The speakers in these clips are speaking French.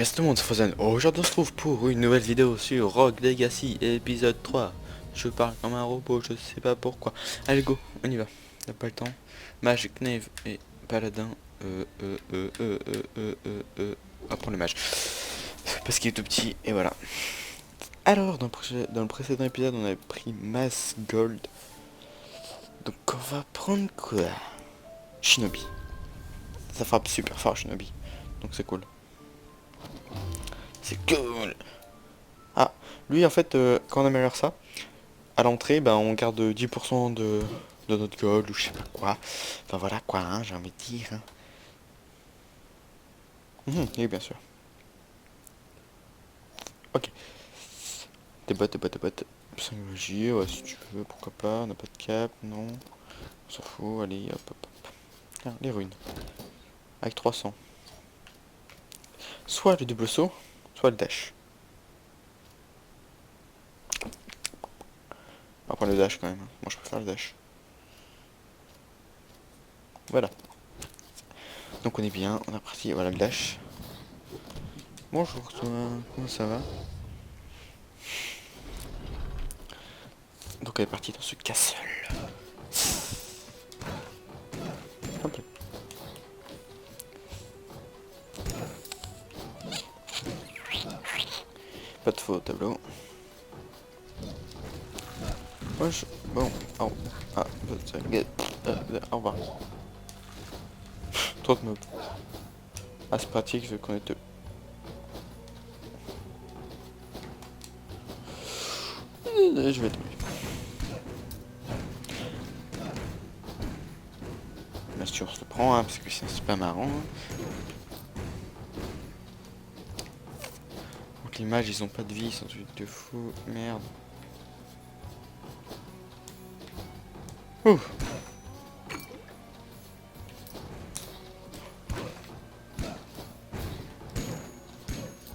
bien tout le monde, c'est Frozen. Aujourd'hui on se trouve pour une nouvelle vidéo sur Rogue Legacy épisode 3. Je parle comme un robot, je sais pas pourquoi. Allez go, on y va. Y'a pas le temps. Mage, Knave et Paladin. On va prendre le mage. Parce qu'il est tout petit, et voilà. Alors, dans le précédent épisode, on avait pris Mass Gold. Donc on va prendre quoi? Shinobi. Ça frappe super fort Shinobi. Donc c'est cool. C'est cool. Ah, lui en fait, quand on améliore ça, à l'entrée, ben, on garde 10% de notre gold ou je sais pas quoi. Enfin voilà quoi, hein, j'ai envie de dire. Hein. Oui, bien sûr. Ok. Des bottes. 5 magie, ouais, si tu veux, pourquoi pas. On n'a pas de cap, non. On s'en fout, allez, hop, hop, hop. Tiens, les runes. Avec 300. Soit le double saut, soit le dash. On va prendre le dash quand même. Hein. Moi je préfère le dash. Voilà. Donc on est bien, on a parti, voilà le dash. Bonjour toi, comment ça va? Donc elle est partie dans ce castle. Hop là. Pas de faux au tableau. Wesh, bon, au revoir. Trop de mobs. Ah, c'est pratique vu qu'on est deux. Je vais tomber. Bien sûr, on se le prend, hein, parce que sinon c'est pas marrant. Hein. Donc les mages, ils ont pas de vie, ils sont trucs de fou. Merde. Ouh.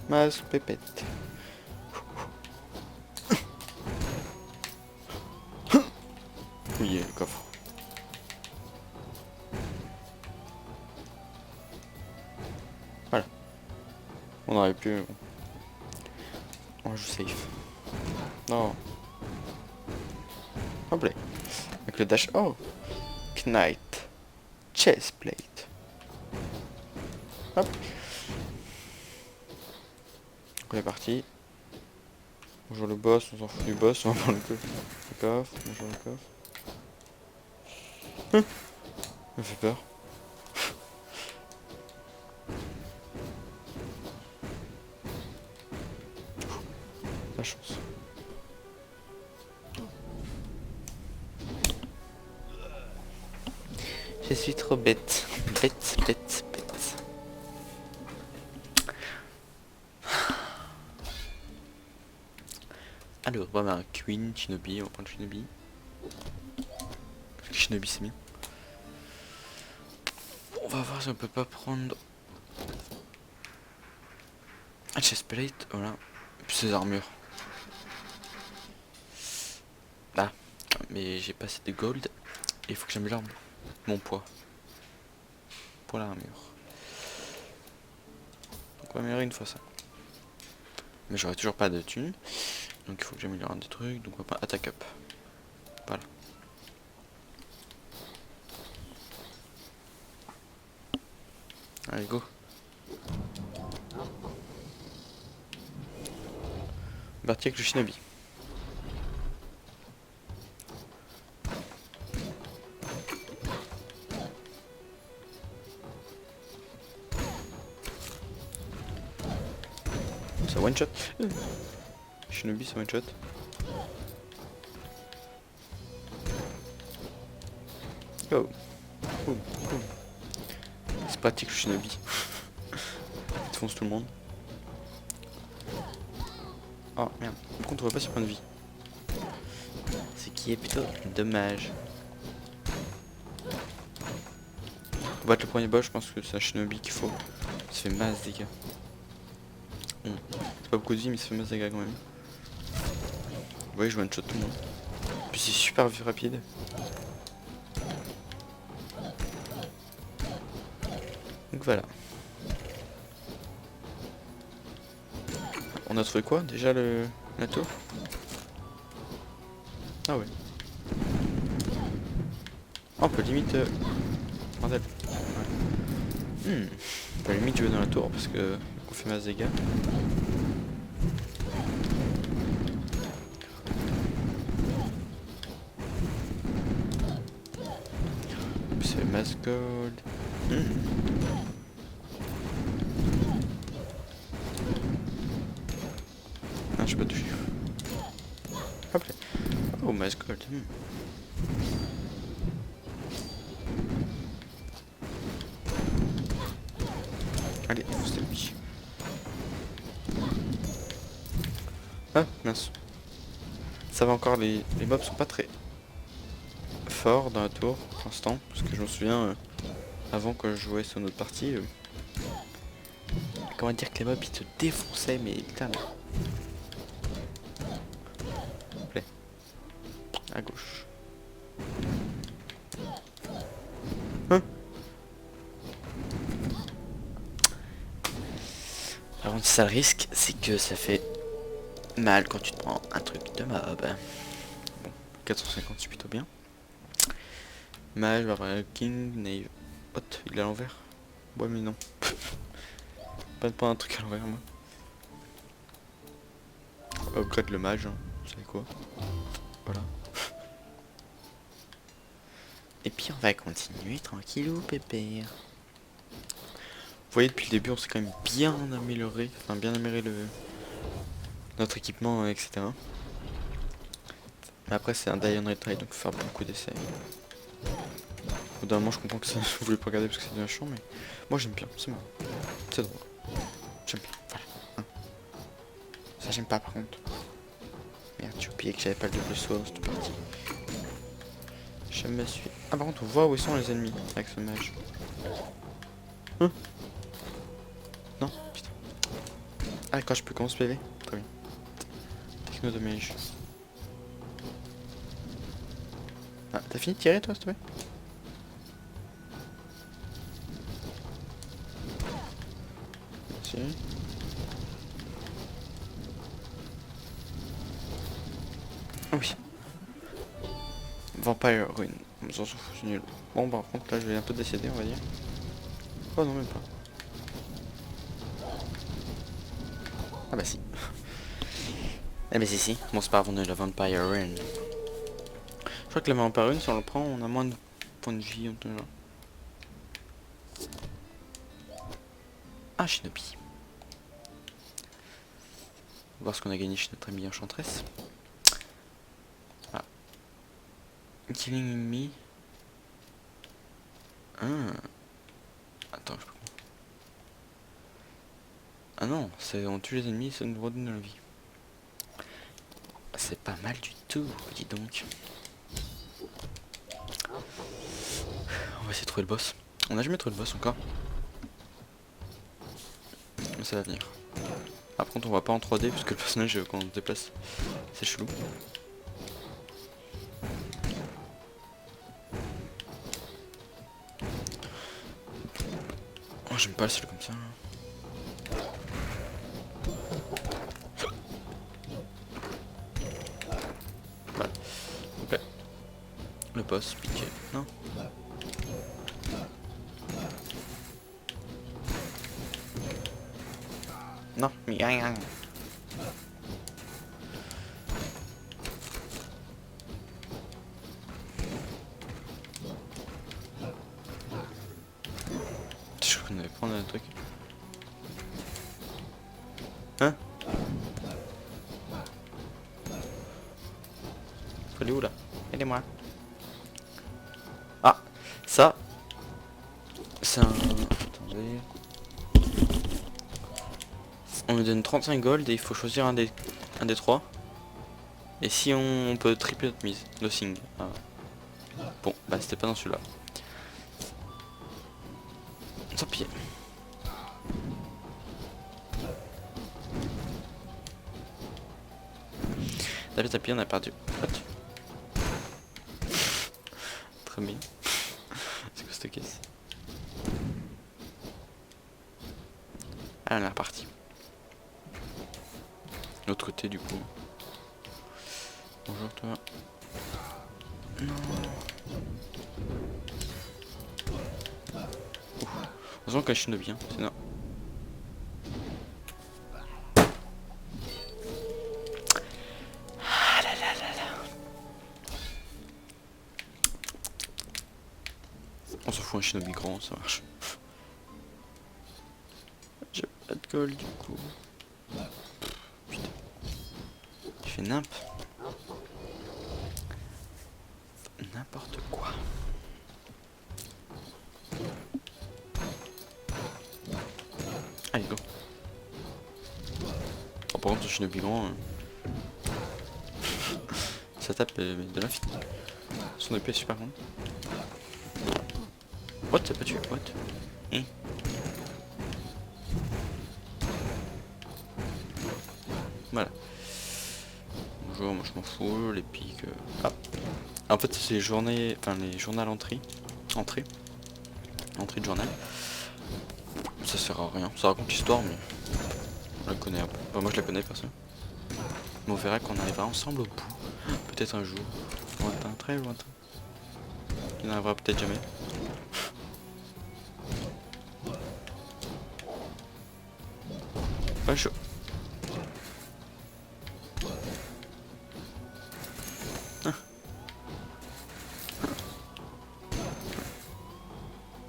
Mas pépette. Oui, le coffre. Voilà. On aurait pu... On joue safe. Non. Hop là. Avec le dash... Oh. Knight. Chestplate. Hop. Donc on est parti. Bonjour le boss, on s'en fout du boss, on va prendre le coffre. Bonjour le coffre. Ça me fait peur. La chance. Je suis trop bête. Bête. Alors, on va avoir Queen, Shinobi, on va prendre Shinobi. Parce que Shinobi c'est bien. On va voir si on peut pas prendre un chestplate, voilà. Et puis ses armures. Là. Mais j'ai pas assez de gold. Et il faut que j'améliore mon poids. Pour l'armure. Donc on va améliorer une fois ça. Mais j'aurai toujours pas de thunes. Donc il faut que j'améliore un des trucs. Donc on va pas attack up. Voilà. Allez go. Parti avec le shinobi. Ça one shot. Shinobi c'est one shot. Go. Boum. C'est pratique le shinobi. Il défonce tout le monde. Oh merde. Par contre on voit pas ses points de vie. Ce qui est plutôt dommage. Pour battre le premier boss, je pense que c'est un shinobi qu'il faut. Ça fait masse dégâts. C'est pas beaucoup de vie mais ça fait masse dégâts quand même. Vous voyez, je one shot tout le monde. Puis c'est super rapide. Donc voilà. On a trouvé quoi déjà la tour? Ah ouais. Ah, on peut limite... bordel. Ouais. On peut limite jouer dans la tour parce que on fait masse dégâts. C'est mass gold. Ah, je peux pas toucher. Hop là. Oh, mass gold. Allez, c'était lui. Ah, mince. Ça va encore, les mobs sont pas très forts dans la tour pour l'instant. Parce que je me souviens, avant que je jouais sur notre partie, comment dire que les mobs ils te défonçaient, mais putain. Plaît. À gauche. Hein? Par contre, ça le risque, c'est que ça fait mal quand tu te prends un truc de mob. Bon, 450 c'est plutôt bien. Mage, Barbarian, King, Knave. Hot, il est à l'envers. Ouais mais non. Pas de prendre un truc à l'envers moi. Upgrade le mage, hein. Vous savez quoi. Voilà. Et puis on va continuer tranquillou pépère. Vous voyez depuis le début on s'est quand même bien amélioré. Enfin bien amélioré notre équipement etc. Mais après c'est un die and retry donc faut faire beaucoup d'essais. Au bout d'un moment je comprends que ça je voulais pas regarder parce que c'est bien chiant mais moi j'aime bien, c'est marrant. C'est drôle. J'aime bien, voilà. Hein. Ça j'aime pas par contre. Merde, j'ai oublié que j'avais pas le double saut dans cette partie. Je me suis... Ah par contre on voit où sont les ennemis avec ce mage. Hein? Non, putain. Ah quand je peux commencer PV. Très bien. Techno de mage. Ah, t'as fini de tirer toi s'il te plaît? Merci. Ah oui. Vampire Ruin. On s'en fout, c'est nul. Bon par contre là je vais un peu décéder on va dire. Oh non même pas. Ah bah si. Ah bah si. Bon c'est pas grave on est la Vampire Ruin. Je crois que la Vampire Ruin si on le prend on a moins de points de vie en tout genre. Ah Shinobi. On va voir ce qu'on a gagné chez notre amie Enchantress. Ah. Killing me. Ah. Attends, je peux... Ah non, on tue les ennemis, ça nous redonne de la vie. C'est pas mal du tout, dis donc. On va essayer de trouver le boss. On a jamais trouvé le boss encore. Mais ça va venir. Par contre on va pas en 3D puisque le personnage quand on se déplace c'est chelou. Oh j'aime pas le ciel comme ça. Voilà. Ok. Le boss, piqué. Non. Non, mais rien. Je crois qu'on allait prendre un truc. Hein? Faut aller où là? Aidez-moi. Ah, ça. C'est un... Attendez. On nous donne 35 gold et il faut choisir un des 3. Et si on peut tripler notre mise, le sing. Ah. Bon, bah c'était pas dans celui-là. Tant pis. Tapis, on a perdu. What? Très bien. C'est quoi cette caisse? Ah, on est reparti. L'autre côté du coup. Bonjour toi. Non. Heureusement qu'un shinobi, hein, sinon. Ah là là là là. On s'en fout, un shinobi grand, ça marche. J'ai pas de gold du coup. Putain. Tu fais n'importe quoi. Allez go. Oh, par contre ce shinobi grand, ça tape de l'infini. Son épée est super grande. What, t'as pas tué? What? Hein? Voilà. Bonjour, moi je m'en fous, les pics. Ah. En fait c'est les journées. Enfin les journal entrée de journal. Ça sert à rien. Ça raconte l'histoire mais on la connaît un peu. Enfin, moi je la connais personne. Mais on verra qu'on arrivera ensemble au bout. Peut-être un jour. Lointain, très lointain. Qui n'arrivera peut-être jamais. Pas chaud.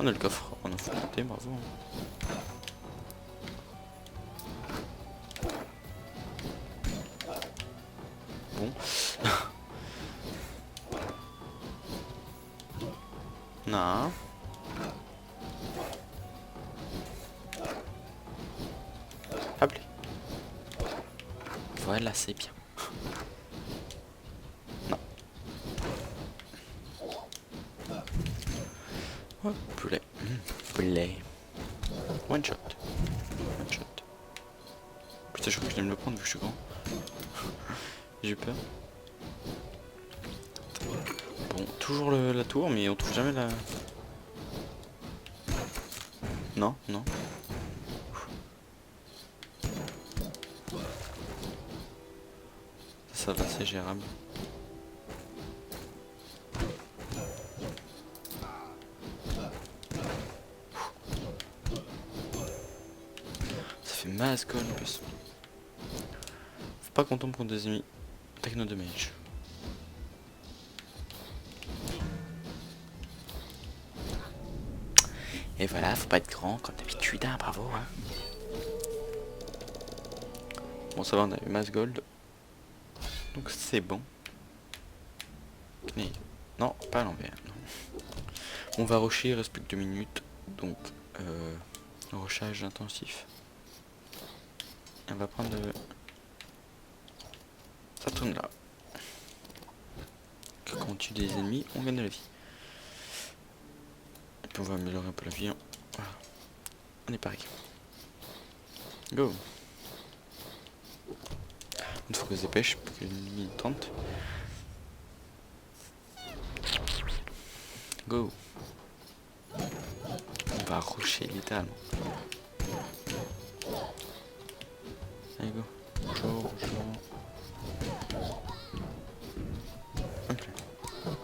On a le coffre, on a faut monter, bravo. Bon. Non. Appelez. Voilà, c'est bien. Non. Oh, poulet. Poulet. One shot. One shot. Putain, je crois que je vais me le prendre vu que je suis grand. J'ai eu peur. Bon, toujours la tour, mais on trouve jamais la... Non, non. Ça va, c'est gérable. Ça fait masse en plus. Faut pas qu'on tombe contre des ennemis. Techno damage. Et voilà, faut pas être grand comme d'habitude, hein, bravo. Hein. Bon, ça va, on a eu masse gold. Donc c'est bon. Mais non, pas à l'envers. On va rusher, il reste plus que 2 minutes. Donc, rushage intensif. Et on va prendre ça tourne là. Que quand on tue des ennemis, on gagne de la vie. Et puis on va améliorer un peu la vie. Voilà. On est pareil. Go. Il faut que se dépêche, parce qu'il y a une limite 30. Go. On va rusher littéralement. Allez go. Bonjour, bonjour. Ok.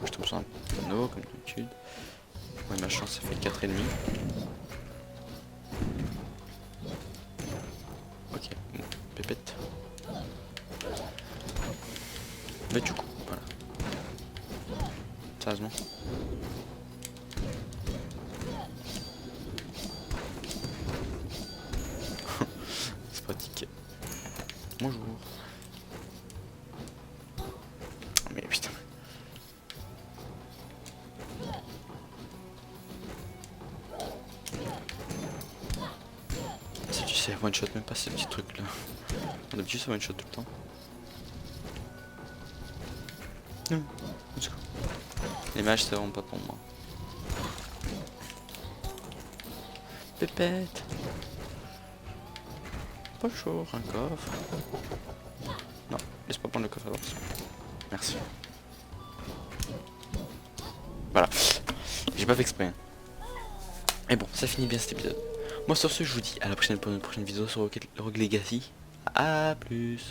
Je tombe sur un panneau comme d'habitude. Ouais, ma chance, ça fait 4,5. Ok, bon, pépette. Mais du coup, voilà. Sérieusement. C'est pratique. Bonjour. Mais putain. Si tu sais, one shot même pas ces petits trucs là. On a d'habitude ça one shot tout le temps. Let's go. Les mages c'est vraiment pas pour moi. Pépette. Bonjour, un coffre. Non, laisse pas prendre le coffre d'avance. Merci. Voilà. J'ai pas fait exprès. Hein. Mais bon, ça finit bien cet épisode. Moi sur ce, je vous dis à la prochaine pour une prochaine vidéo sur Rogue Legacy. A plus.